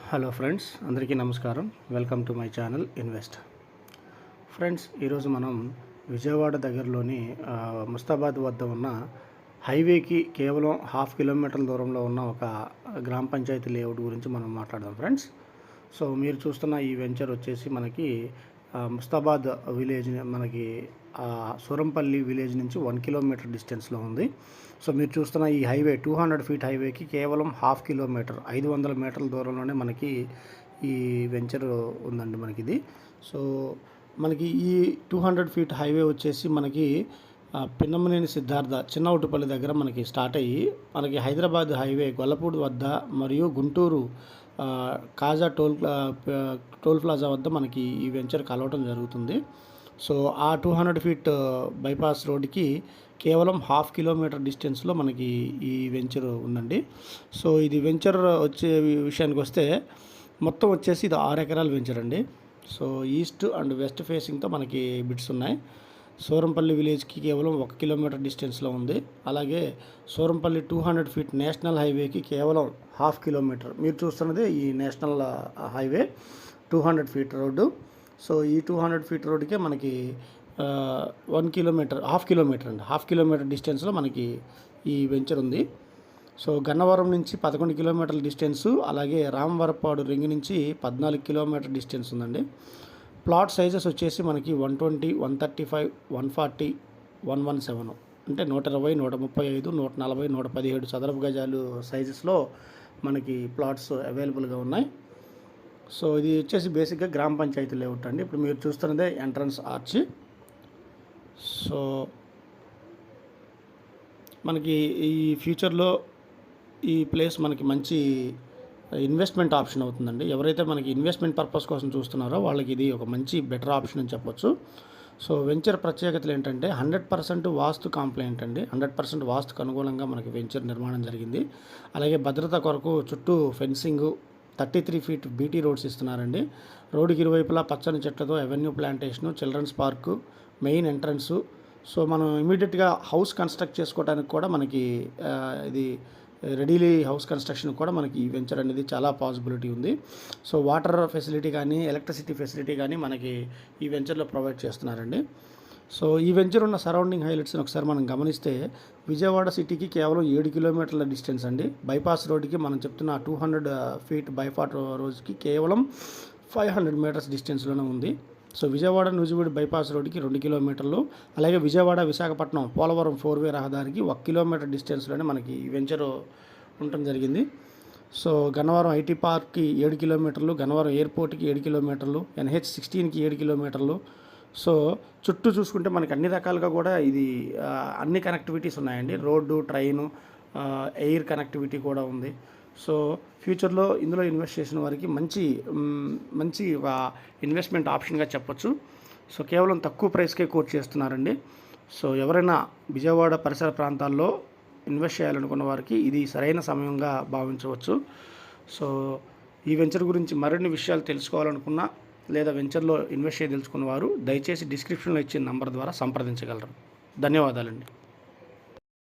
Hello friends, అందరికీ నమస్కారం. Welcome to my channel invest. Friends, ఈరోజు మనం విజయవాడ దగ్గరలోని ముస్తాబాద్ వద్ద ఉన్న హైవేకి కేవలం 1/2 కిలోమీటర్ల దూరంలో ఉన్న ఒక గ్రామ పంచాయతీ లేఅవుట్ గురించి మనం మాట్లాడదాం ఫ్రెండ్స్. సో మీరు చూస్తున్న ఈ వెంచర్ వచ్చేసి మనకి ముస్తాబాద్ విలేజ్, మనకి సూరంపల్లి విలేజ్ నుంచి 1 కిలోమీటర్ డిస్టెన్స్లో ఉంది. సో మీరు చూస్తున్న ఈ హైవే 200 ఫీట్ హైవేకి కేవలం 1/2 కిలోమీటర్ 500 మీటర్ల దూరంలోనే మనకి ఈ వెంచర్ ఉందండి మనకి ఇది. సో మనకి ఈ 200 ఫీట్ హైవే వచ్చేసి మనకి పిన్నమనేని సిద్ధార్థ చిన్నవుటుపల్లి దగ్గర మనకి స్టార్ట్ అయ్యి మనకి హైదరాబాద్ హైవే గొల్లపూడి వద్ద మరియు గుంటూరు కాజా టోల్ ప్లాజా వద్ద మనకి ఈ వెంచర్ కలవటం జరుగుతుంది. సో ఆ 200 ఫీట్ బైపాస్ రోడ్డుకి కేవలం 1/2 కిలోమీటర్ డిస్టెన్స్లో మనకి ఈ వెంచర్ ఉందండి. సో ఇది వెంచర్ వచ్చే విషయానికి వస్తే మొత్తం వచ్చేసి ఇది 6 ఎకరాల వెంచర్ అండి. సో ఈస్ట్ అండ్ వెస్ట్ ఫేసింగ్తో మనకి బిట్స్ ఉన్నాయి. సూరంపల్లి విలేజ్కి కేవలం 1 కిలోమీటర్ డిస్టెన్స్లో ఉంది. అలాగే సూరంపల్లి 200 ఫీట్ నేషనల్ హైవేకి కేవలం 1/2 కిలోమీటర్. మీరు చూస్తున్నది ఈ national highway 200 feet road. So ఈ 200 ఫీట్ రోడ్డుకే మనకి 1 కిలోమీటర్ 1/2 కిలోమీటర్ డిస్టెన్స్లో మనకి ఈ వెంచర్ ఉంది. సో గన్నవరం నుంచి 11 కిలోమీటర్ల డిస్టెన్సు, అలాగే రామవరపాడు రింగ్ నుంచి 14 కిలోమీటర్ డిస్టెన్స్ ఉందండి. ప్లాట్ సైజెస్ వచ్చేసి మనకి 120, 135, 140, 117 అంటే 120, 135, 140, 117 చదరపు గజాలు సైజెస్లో మనకి ప్లాట్స్ అవైలబుల్గా ఉన్నాయి. సో ఇది వచ్చేసి బేసిక్గా గ్రామ పంచాయతీ లేఅవుట్ అండి. ఇప్పుడు మీరు చూస్తున్నదే ఎంట్రన్స్ ఆర్చ్. సో మనకి ఈ ఫ్యూచర్లో ఈ ప్లేస్ మనకి మంచి ఇన్వెస్ట్మెంట్ ఆప్షన్ అవుతుందండి. ఎవరైతే మనకి ఇన్వెస్ట్మెంట్ పర్పస్ కోసం చూస్తున్నారో వాళ్ళకి ఇది ఒక మంచి బెటర్ ఆప్షన్ అని చెప్పొచ్చు. సో వెంచర్ ప్రత్యేకతలు ఏంటంటే 100% వాస్తు కాంప్లైంట్ అండి. 100% వాస్తుకు అనుగుణంగా మనకి వెంచర్ నిర్మాణం జరిగింది. అలాగే భద్రత కొరకు చుట్టూ ఫెన్సింగు, 33 ఫీట్ బీటీ రోడ్స్ ఇస్తున్నారండి. రోడ్డుకి ఇరువైపులా పచ్చని చెట్లతో avenue plantation, children's park, main entrance. So మనం ఇమీడియట్గా హౌస్ కన్స్ట్రక్ట్ చేసుకోవడానికి కూడా మనకి ఇది రెడీలీ హౌస్ కన్స్ట్రక్షన్ కూడా మనకి ఈ వెంచర్ అనేది చాలా పాసిబిలిటీ ఉంది. సో వాటర్ ఫెసిలిటీ కానీ, ఎలక్ట్రిసిటీ ఫెసిలిటీ కానీ మనకి ఈ వెంచర్లో ప్రొవైడ్ చేస్తున్నారండి. సో ఈ వెంచర్ ఉన్న సరౌండింగ్ హైలైట్స్ని ఒకసారి మనం గమనిస్తే విజయవాడ సిటీకి కేవలం 7 కిలోమీటర్ల డిస్టెన్స్ అండి. బైపాస్ రోడ్డుకి మనం చెప్తున్న 200 ఫీట్ బైపాస్ రోడ్కి కేవలం 500 మీటర్స్ డిస్టెన్స్లోనే ఉంది. సో విజయవాడ నూజివీడు బైపాస్ రోడ్డుకి 2 కిలోమీటర్లు, అలాగే విజయవాడ విశాఖపట్నం పోలవరం 4-వే రహదారికి 1 కిలోమీటర్ డిస్టెన్స్లోనే మనకి ఈ వెంచర్ ఉండటం జరిగింది. సో గన్నవరం ఐటీ పార్క్కి 7 కిలోమీటర్లు, గన్నవరం ఎయిర్పోర్ట్కి 7 కిలోమీటర్లు, NH16కి 7 కిలోమీటర్లు. సో చుట్టూ చూసుకుంటే మనకి అన్ని రకాలుగా కూడా ఇది అన్ని కనెక్టివిటీస్ ఉన్నాయండి. రోడ్డు, ట్రైను, ఎయిర్ కనెక్టివిటీ కూడా ఉంది. సో ఫ్యూచర్లో ఇందులో ఇన్వెస్ట్ చేసిన వారికి మంచి ఇన్వెస్ట్మెంట్ ఆప్షన్గా చెప్పొచ్చు. సో కేవలం తక్కువ ప్రైస్కే కోట్ చేస్తున్నారండి. సో ఎవరైనా విజయవాడ పరిసర ప్రాంతాల్లో ఇన్వెస్ట్ చేయాలనుకున్న వారికి ఇది సరైన సమయంగా భావించవచ్చు. సో ఈ వెంచర్ గురించి మరిన్ని విషయాలు తెలుసుకోవాలనుకున్నా లేదా వెంచర్లో ఇన్వెస్ట్ చేయదలుచుకున్న వారు దయచేసి డిస్క్రిప్షన్లో ఇచ్చిన నంబర్ ద్వారా సంప్రదించగలరు. ధన్యవాదాలండి.